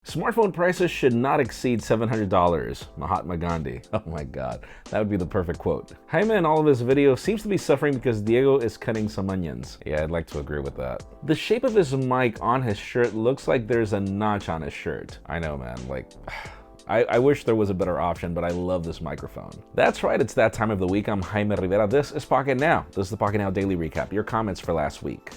Smartphone prices should not exceed $700. Mahatma Gandhi. Oh my god, that would be the perfect quote. Jaime in all of his videos seems to be suffering because Diego is cutting some onions. Yeah, I'd like to agree with that. The shape of his mic on his shirt looks like there's a notch on his shirt. I know, man, like... I wish there was a better option, but I love this microphone. That's right, it's that time of the week. I'm Jaime Rivera. This is Pocketnow. This is the Pocketnow Daily Recap. Your comments for last week.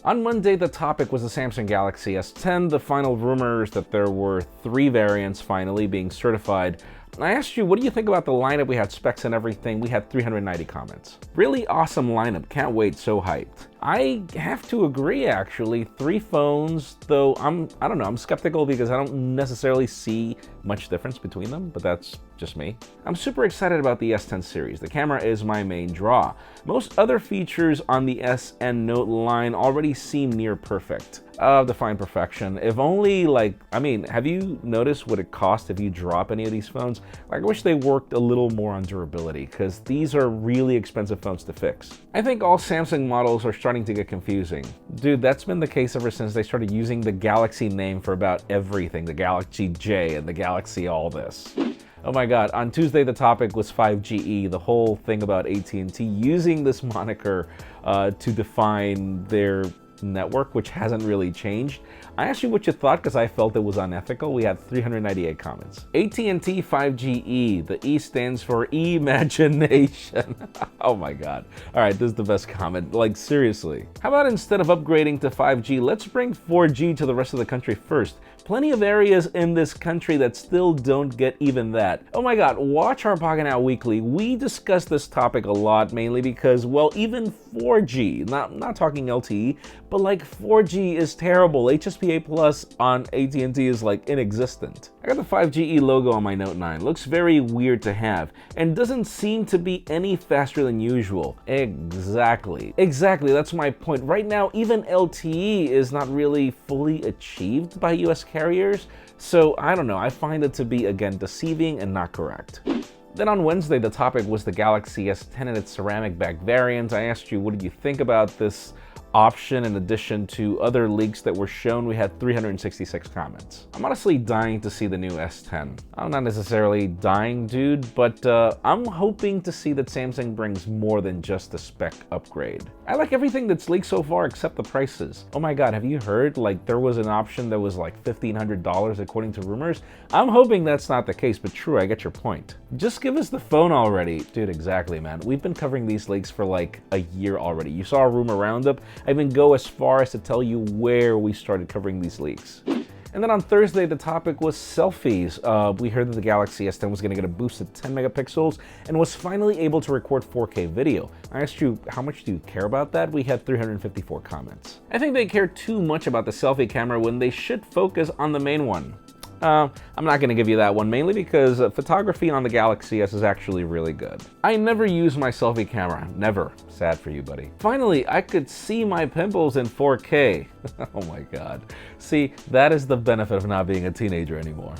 On Monday, the topic was the Samsung Galaxy S10, the final rumors that there were 3 variants finally being certified. I asked you, what do you think about the lineup? We had specs and everything. We had 390 comments. Really awesome lineup. Can't wait, so hyped. I have to agree, actually. 3 phones, though I don't know, I'm skeptical because I don't necessarily see much difference between them, but that's just me. I'm super excited about the S10 series. The camera is my main draw. Most other features on the SN Note line already seem near perfect. Define perfection. If only, like, I mean, have you noticed what it costs if you drop any of these phones? Like, I wish they worked a little more on durability, because these are really expensive phones to fix. I think all Samsung models are starting to get confusing. Dude, that's been the case ever since they started using the Galaxy name for about everything. The Galaxy J and the Galaxy all this. Oh my god, on Tuesday the topic was 5GE, the whole thing about AT&T using this moniker to define their network, which hasn't really changed. I asked you what you thought because I felt it was unethical. We had 398 comments. AT&T 5GE, the E stands for imagination. Oh my god. All right, this is the best comment. Like, seriously. How about instead of upgrading to 5G, let's bring 4G to the rest of the country first. Plenty of areas in this country that still don't get even that. Oh my god, watch our Pocketnow Weekly. We discuss this topic a lot, mainly because, well, even 4G, not talking LTE, but like 4G is terrible. HSPA Plus on AT&T is like inexistent. I got the 5GE logo on my Note 9. Looks very weird to have, and doesn't seem to be any faster than usual. Exactly, that's my point. Right now, even LTE is not really fully achieved by US carriers, so I don't know, I find it to be, again, deceiving and not correct. Then on Wednesday, the topic was the Galaxy S10 and its Ceramic Back variant. I asked you, what did you think about this option in addition to other leaks that were shown? We had 366 comments. I'm honestly dying to see the new S10. I'm not necessarily dying, dude, but I'm hoping to see that Samsung brings more than just a spec upgrade. I like everything that's leaked so far except the prices. Oh my god, have you heard? Like, there was an option that was like $1,500 according to rumors. I'm hoping that's not the case, but true, I get your point. Just give us the phone already. Dude, exactly, man. We've been covering these leaks for like a year already. You saw a rumor roundup. I even go as far as to tell you where we started covering these leaks. And then on Thursday, the topic was selfies. We heard that the Galaxy S10 was going to get a boosted 10 megapixels and was finally able to record 4K video. I asked you, how much do you care about that? We had 354 comments. I think they care too much about the selfie camera when they should focus on the main one. I'm not going to give you that one, mainly because photography on the Galaxy S is actually really good. I never use my selfie camera. Never. Sad for you, buddy. Finally, I could see my pimples in 4K. Oh my god. See, that is the benefit of not being a teenager anymore.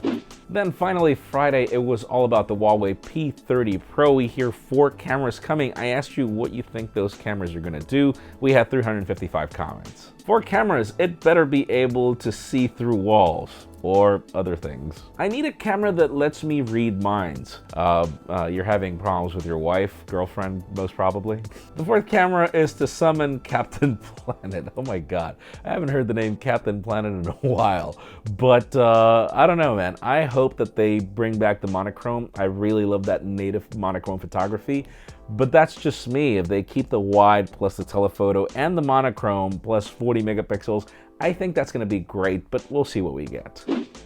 Then finally, Friday, it was all about the Huawei P30 Pro. We hear 4 cameras coming. I asked you what you think those cameras are going to do. We had 355 comments. 4 cameras, it better be able to see through walls. Or other things. I need a camera that lets me read minds. You're having problems with your wife, girlfriend, most probably. The 4th camera is to summon Captain Planet. Oh my god, I haven't heard the name Captain Planet in a while. But I don't know, man. I hope that they bring back the monochrome. I really love that native monochrome photography. But that's just me. If they keep the wide plus the telephoto and the monochrome plus 40 megapixels, I think that's going to be great, but we'll see what we get.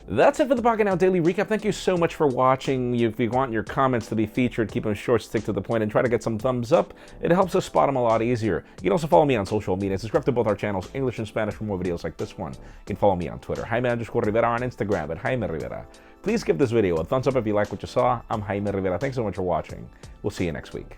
That's it for the Pocketnow Daily Recap. Thank you so much for watching. If you want your comments to be featured, keep them short, stick to the point, and try to get some thumbs up. It helps us spot them a lot easier. You can also follow me on social media. Subscribe to both our channels, English and Spanish, for more videos like this one. You can follow me on Twitter, Jaime_Rivera, on Instagram at Jaime Rivera. Please give this video a thumbs up if you like what you saw. I'm Jaime Rivera. Thanks so much for watching. We'll see you next week.